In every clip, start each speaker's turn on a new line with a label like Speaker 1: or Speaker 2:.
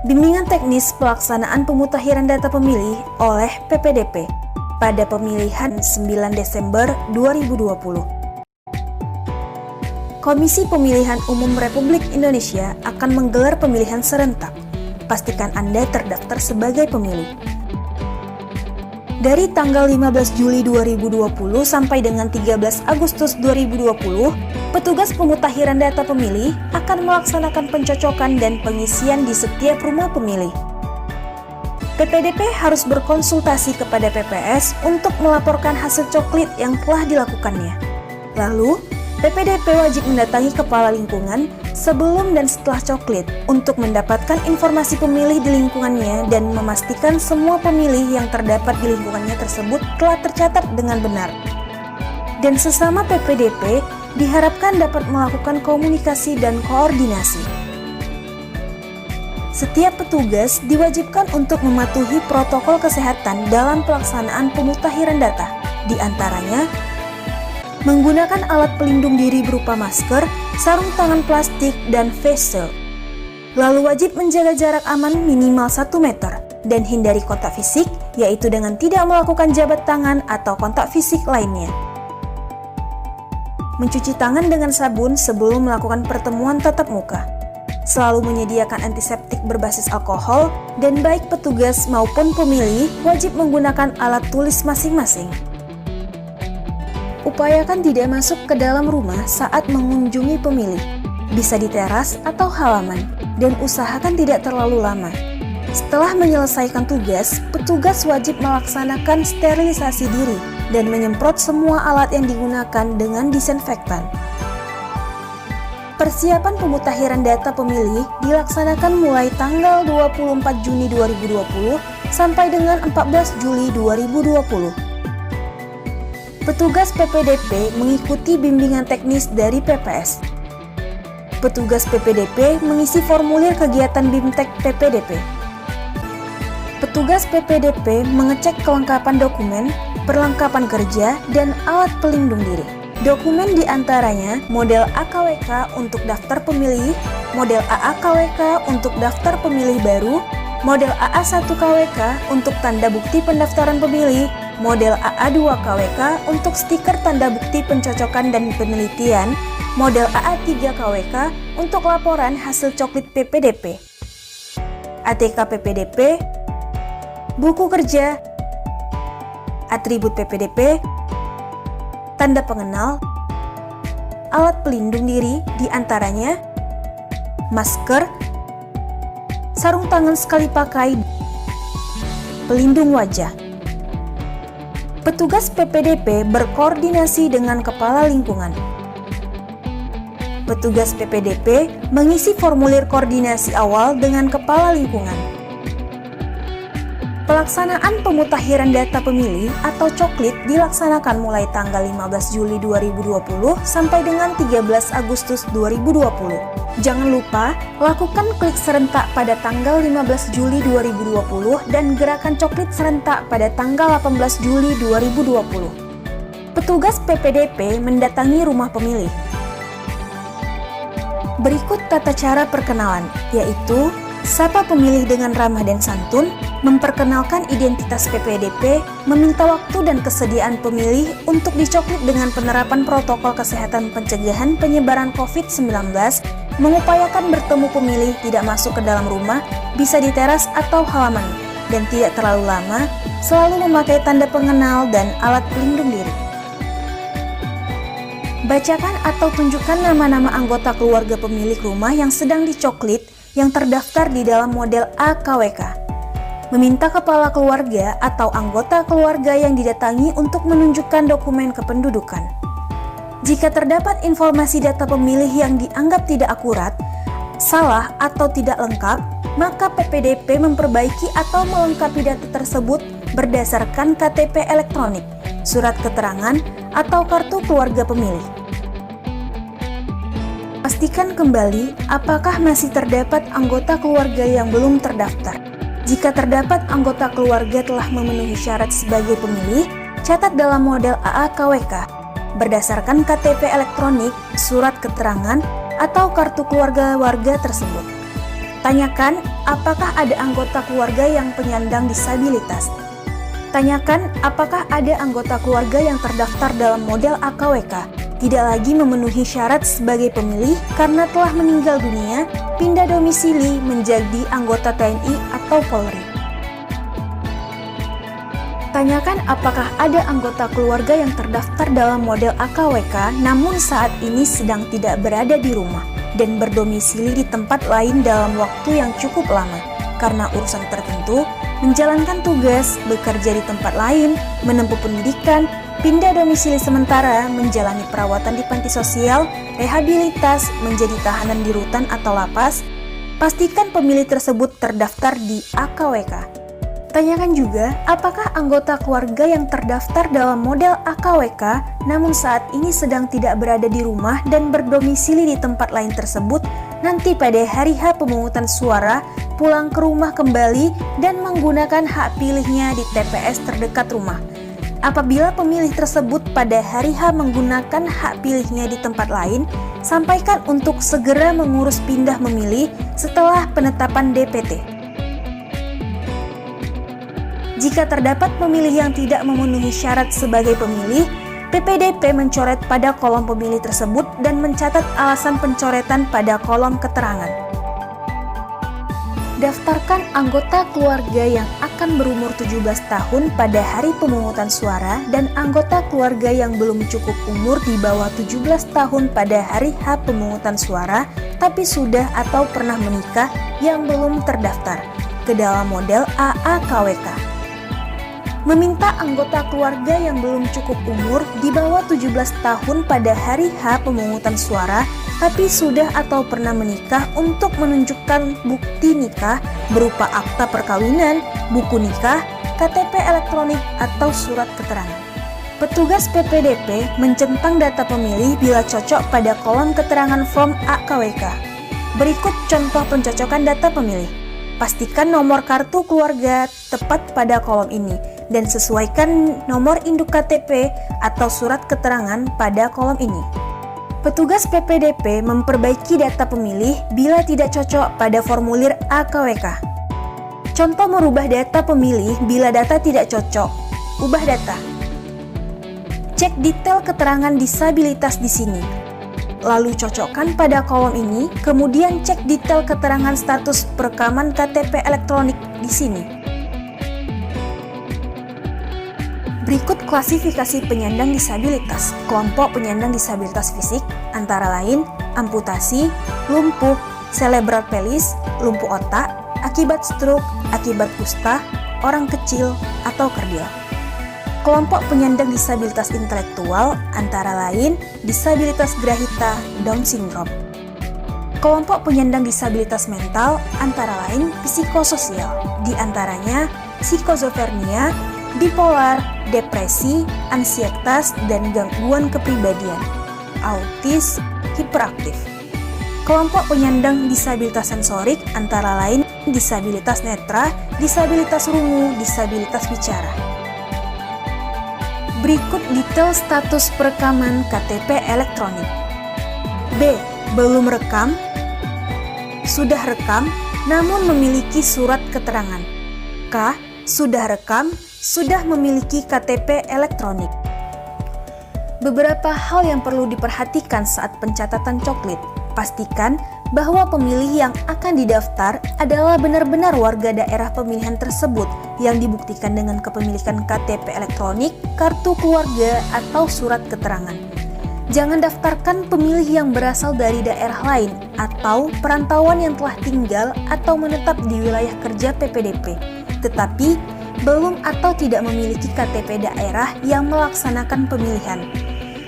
Speaker 1: Bimbingan teknis pelaksanaan pemutakhiran data pemilih oleh PPDP pada pemilihan 9 Desember 2020. Komisi Pemilihan Umum Republik Indonesia akan menggelar pemilihan serentak. Pastikan Anda terdaftar sebagai pemilih. Dari tanggal 15 Juli 2020 sampai dengan 13 Agustus 2020, petugas pemutakhiran data pemilih akan melaksanakan pencocokan dan pengisian di setiap rumah pemilih. PPDP harus berkonsultasi kepada PPS untuk melaporkan hasil coklit yang telah dilakukannya. Lalu, PPDP wajib mendatangi kepala lingkungan sebelum dan setelah coklit untuk mendapatkan informasi pemilih di lingkungannya dan memastikan semua pemilih yang terdapat di lingkungannya tersebut telah tercatat dengan benar. Dan sesama PPDP diharapkan dapat melakukan komunikasi dan koordinasi. Setiap petugas diwajibkan untuk mematuhi protokol kesehatan dalam pelaksanaan pemutakhiran data, di antaranya menggunakan alat pelindung diri berupa masker, sarung tangan plastik, dan face shield. Lalu wajib menjaga jarak aman minimal 1 meter dan hindari kontak fisik, yaitu dengan tidak melakukan jabat tangan atau kontak fisik lainnya. Mencuci tangan dengan sabun sebelum melakukan pertemuan tatap muka. Selalu menyediakan antiseptik berbasis alkohol, dan baik petugas maupun pemilih wajib menggunakan alat tulis masing-masing. Upayakan tidak masuk ke dalam rumah saat mengunjungi pemilih, bisa di teras atau halaman, dan usahakan tidak terlalu lama. Setelah menyelesaikan tugas, petugas wajib melaksanakan sterilisasi diri dan menyemprot semua alat yang digunakan dengan disinfektan. Persiapan pemutakhiran data pemilih dilaksanakan mulai tanggal 24 Juni 2020 sampai dengan 14 Juli 2020. Petugas PPDP mengikuti bimbingan teknis dari PPS. Petugas PPDP mengisi formulir kegiatan BIMTEK PPDP. Petugas PPDP mengecek kelengkapan dokumen, perlengkapan kerja, dan alat pelindung diri. Dokumen diantaranya model AKWK untuk daftar pemilih, model AAKWK untuk daftar pemilih baru, model AA1KWK untuk tanda bukti pendaftaran pemilih, model AA2KWK untuk stiker tanda bukti pencocokan dan penelitian, model AA3KWK untuk laporan hasil coklit PPDP, ATK PPDP, buku kerja, atribut PPDP, tanda pengenal, alat pelindung diri diantaranya masker, sarung tangan sekali pakai, pelindung wajah. Petugas PPDP berkoordinasi dengan kepala lingkungan. Petugas PPDP mengisi formulir koordinasi awal dengan kepala lingkungan. Pelaksanaan pemutakhiran data pemilih atau coklit dilaksanakan mulai tanggal 15 Juli 2020 sampai dengan 13 Agustus 2020. Jangan lupa lakukan klik serentak pada tanggal 15 Juli 2020 dan gerakan coklit serentak pada tanggal 18 Juli 2020. Petugas PPDP mendatangi rumah pemilih. Berikut tata cara perkenalan, yaitu sapa pemilih dengan ramah dan santun, memperkenalkan identitas PPDP, meminta waktu dan kesediaan pemilih untuk dicoklit dengan penerapan protokol kesehatan pencegahan penyebaran COVID-19, mengupayakan bertemu pemilih tidak masuk ke dalam rumah, bisa di teras atau halaman, dan tidak terlalu lama, selalu memakai tanda pengenal dan alat pelindung diri. Bacakan atau tunjukkan nama-nama anggota keluarga pemilik rumah yang sedang dicoklit yang terdaftar di dalam model AKWK. Meminta kepala keluarga atau anggota keluarga yang didatangi untuk menunjukkan dokumen kependudukan. Jika terdapat informasi data pemilih yang dianggap tidak akurat, salah atau tidak lengkap, maka PPDP memperbaiki atau melengkapi data tersebut berdasarkan KTP elektronik, surat keterangan, atau kartu keluarga pemilih. Pastikan kembali apakah masih terdapat anggota keluarga yang belum terdaftar. Jika terdapat anggota keluarga telah memenuhi syarat sebagai pemilih, catat dalam model AAKWK berdasarkan KTP elektronik, surat keterangan, atau kartu keluarga warga tersebut. Tanyakan apakah ada anggota keluarga yang penyandang disabilitas. Tanyakan apakah ada anggota keluarga yang terdaftar dalam model AKWK, tidak lagi memenuhi syarat sebagai pemilih karena telah meninggal dunia, pindah domisili menjadi anggota TNI atau Polri. Tanyakan apakah ada anggota keluarga yang terdaftar dalam model AKWK namun saat ini sedang tidak berada di rumah dan berdomisili di tempat lain dalam waktu yang cukup lama karena urusan tertentu, menjalankan tugas, bekerja di tempat lain, menempuh pendidikan, pindah domisili sementara, menjalani perawatan di panti sosial, rehabilitas, menjadi tahanan di rutan atau lapas. Pastikan pemilih tersebut terdaftar di AKWK. Tanyakan juga apakah anggota keluarga yang terdaftar dalam model AKWK namun saat ini sedang tidak berada di rumah dan berdomisili di tempat lain tersebut nanti pada hari H pemungutan suara pulang ke rumah kembali dan menggunakan hak pilihnya di TPS terdekat rumah. Apabila pemilih tersebut pada hari H menggunakan hak pilihnya di tempat lain, sampaikan untuk segera mengurus pindah memilih setelah penetapan DPT. Jika terdapat pemilih yang tidak memenuhi syarat sebagai pemilih, PPDP mencoret pada kolom pemilih tersebut dan mencatat alasan pencoretan pada kolom keterangan. Daftarkan anggota keluarga yang akan berumur 17 tahun pada hari pemungutan suara dan anggota keluarga yang belum cukup umur di bawah 17 tahun pada hari H pemungutan suara tapi sudah atau pernah menikah yang belum terdaftar ke dalam model AAKWK. Meminta anggota keluarga yang belum cukup umur di bawah 17 tahun pada hari H pemungutan suara tapi sudah atau pernah menikah untuk menunjukkan bukti nikah berupa akta perkawinan, buku nikah, KTP elektronik atau surat keterangan. Petugas PPDP mencentang data pemilih bila cocok pada kolom keterangan form AKWK. Berikut contoh pencocokan data pemilih. Pastikan nomor kartu keluarga tepat pada kolom ini dan sesuaikan nomor induk KTP atau surat keterangan pada kolom ini. Petugas PPDP memperbaiki data pemilih bila tidak cocok pada formulir AKWK. Contoh merubah data pemilih bila data tidak cocok. Ubah data. Cek detail keterangan disabilitas di sini. Lalu cocokkan pada kolom ini, kemudian cek detail keterangan status perekaman KTP elektronik di sini. Berikut klasifikasi penyandang disabilitas. Kelompok penyandang disabilitas fisik antara lain amputasi, lumpuh, cerebral palsy, lumpuh otak, akibat stroke, akibat kusta, orang kecil, atau kerdil. Kelompok penyandang disabilitas intelektual antara lain disabilitas grahita, Down syndrome. Kelompok penyandang disabilitas mental antara lain psikososial, di antaranya skizofrenia, bipolar, depresi, ansietas, dan gangguan kepribadian, autis, hiperaktif. Kelompok penyandang disabilitas sensorik antara lain disabilitas netra, disabilitas rungu, disabilitas bicara. Berikut detail status perekaman KTP elektronik. B. Belum rekam, sudah rekam, namun memiliki surat keterangan. K. Sudah rekam, sudah memiliki KTP elektronik. Beberapa hal yang perlu diperhatikan saat pencatatan coklit. Pastikan bahwa pemilih yang akan didaftar adalah benar-benar warga daerah pemilihan tersebut yang dibuktikan dengan kepemilikan KTP elektronik, kartu keluarga, atau surat keterangan. Jangan daftarkan pemilih yang berasal dari daerah lain atau perantauan yang telah tinggal atau menetap di wilayah kerja PPDP, tetapi belum atau tidak memiliki KTP daerah yang melaksanakan pemilihan.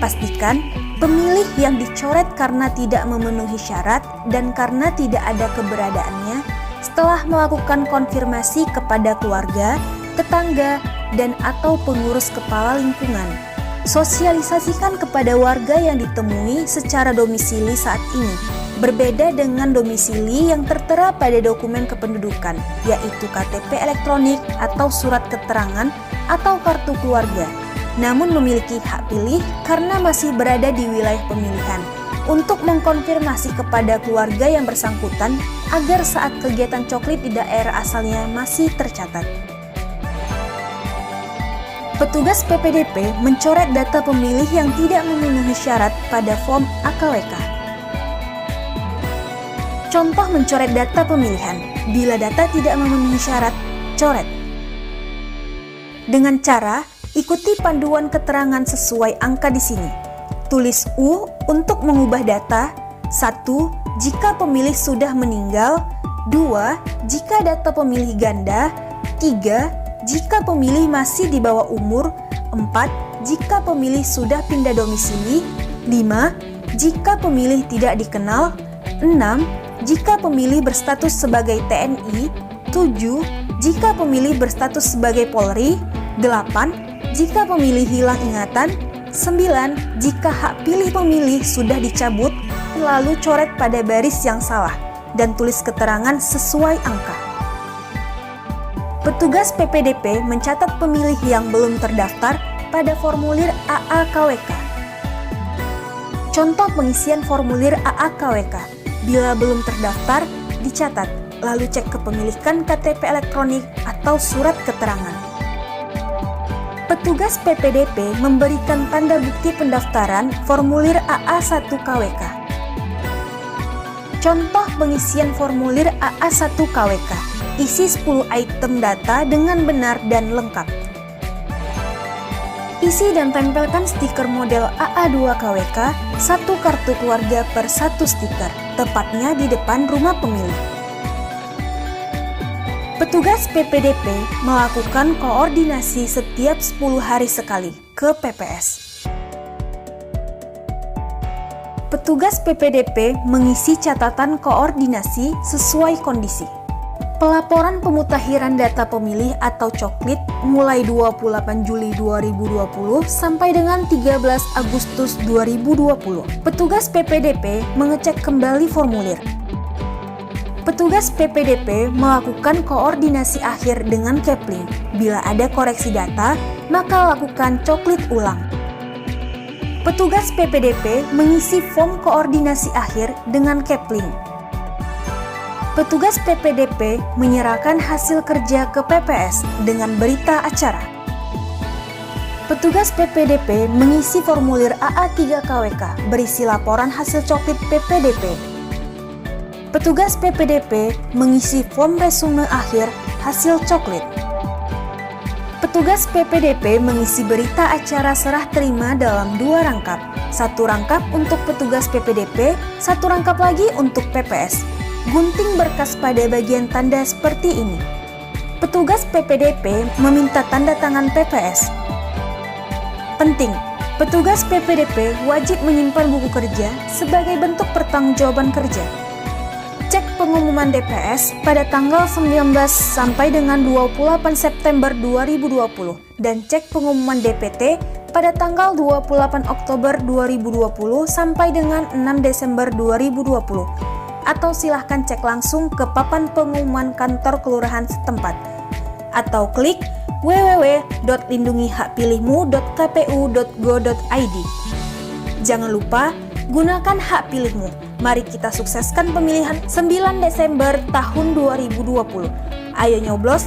Speaker 1: Pastikan pemilih yang dicoret karena tidak memenuhi syarat dan karena tidak ada keberadaannya setelah melakukan konfirmasi kepada keluarga, tetangga, dan atau pengurus kepala lingkungan. Sosialisasikan kepada warga yang ditemui secara domisili saat ini, berbeda dengan domisili yang tertera pada dokumen kependudukan, yaitu KTP elektronik atau surat keterangan atau kartu keluarga, namun memiliki hak pilih karena masih berada di wilayah pemilihan. untuk mengkonfirmasi kepada keluarga yang bersangkutan agar saat kegiatan coklit di daerah asalnya masih tercatat. Petugas PPDP mencoret data pemilih yang tidak memenuhi syarat pada form AKWK. Contoh mencoret data pemilihan. Bila data tidak memenuhi syarat, coret. Dengan cara ikuti panduan keterangan sesuai angka di sini. Tulis U untuk mengubah data. 1. Jika pemilih sudah meninggal. 2. Jika data pemilih ganda. 3. Jika pemilih masih di bawah umur. 4. Jika pemilih sudah pindah domisili. 5. Jika pemilih tidak dikenal. 6. Jika pemilih berstatus sebagai TNI. 7. Jika pemilih berstatus sebagai Polri. 8. Jika pemilih hilang ingatan. 9. Jika hak pilih pemilih sudah dicabut, lalu coret pada baris yang salah dan tulis keterangan sesuai angka. Petugas PPDP mencatat pemilih yang belum terdaftar pada formulir AAKWK. Contoh pengisian formulir AAKWK. Bila belum terdaftar, dicatat, lalu cek kepemilikan KTP elektronik atau surat keterangan. Petugas PPDP memberikan tanda bukti pendaftaran formulir AA1KWK. Contoh pengisian formulir AA1KWK. Isi 10 item data dengan benar dan lengkap. Isi dan tempelkan stiker model AA2KWK, 1 kartu keluarga per 1 stiker, tepatnya di depan rumah pemilih. Petugas PPDP melakukan koordinasi setiap 10 hari sekali ke PPS. Petugas PPDP mengisi catatan koordinasi sesuai kondisi. Pelaporan pemutahiran data pemilih atau coklit mulai 28 Juli 2020 sampai dengan 13 Agustus 2020. Petugas PPDP mengecek kembali formulir. Petugas PPDP melakukan koordinasi akhir dengan Kepling. Bila ada koreksi data, maka lakukan coklit ulang. Petugas PPDP mengisi form koordinasi akhir dengan Kepling. Petugas PPDP menyerahkan hasil kerja ke PPS dengan berita acara. Petugas PPDP mengisi formulir AA3KWK berisi laporan hasil coklit PPDP. Petugas PPDP mengisi form resume akhir hasil coklit. Petugas PPDP mengisi berita acara serah terima dalam 2 rangkap. 1 rangkap untuk petugas PPDP, 1 rangkap lagi untuk PPS. Gunting berkas pada bagian tanda seperti ini. Petugas PPDP meminta tanda tangan PPS. Penting, petugas PPDP wajib menyimpan buku kerja sebagai bentuk pertanggungjawaban kerja. Cek pengumuman DPS pada tanggal 19 sampai dengan 28 September 2020 dan cek pengumuman DPT pada tanggal 28 Oktober 2020 sampai dengan 6 Desember 2020. Atau silahkan cek langsung ke papan pengumuman kantor kelurahan setempat atau klik www.lindungihakpilihmu.kpu.go.id. Jangan lupa gunakan hak pilihmu. Mari kita sukseskan pemilihan 9 Desember tahun 2020. Ayo nyoblos,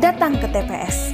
Speaker 1: datang ke TPS.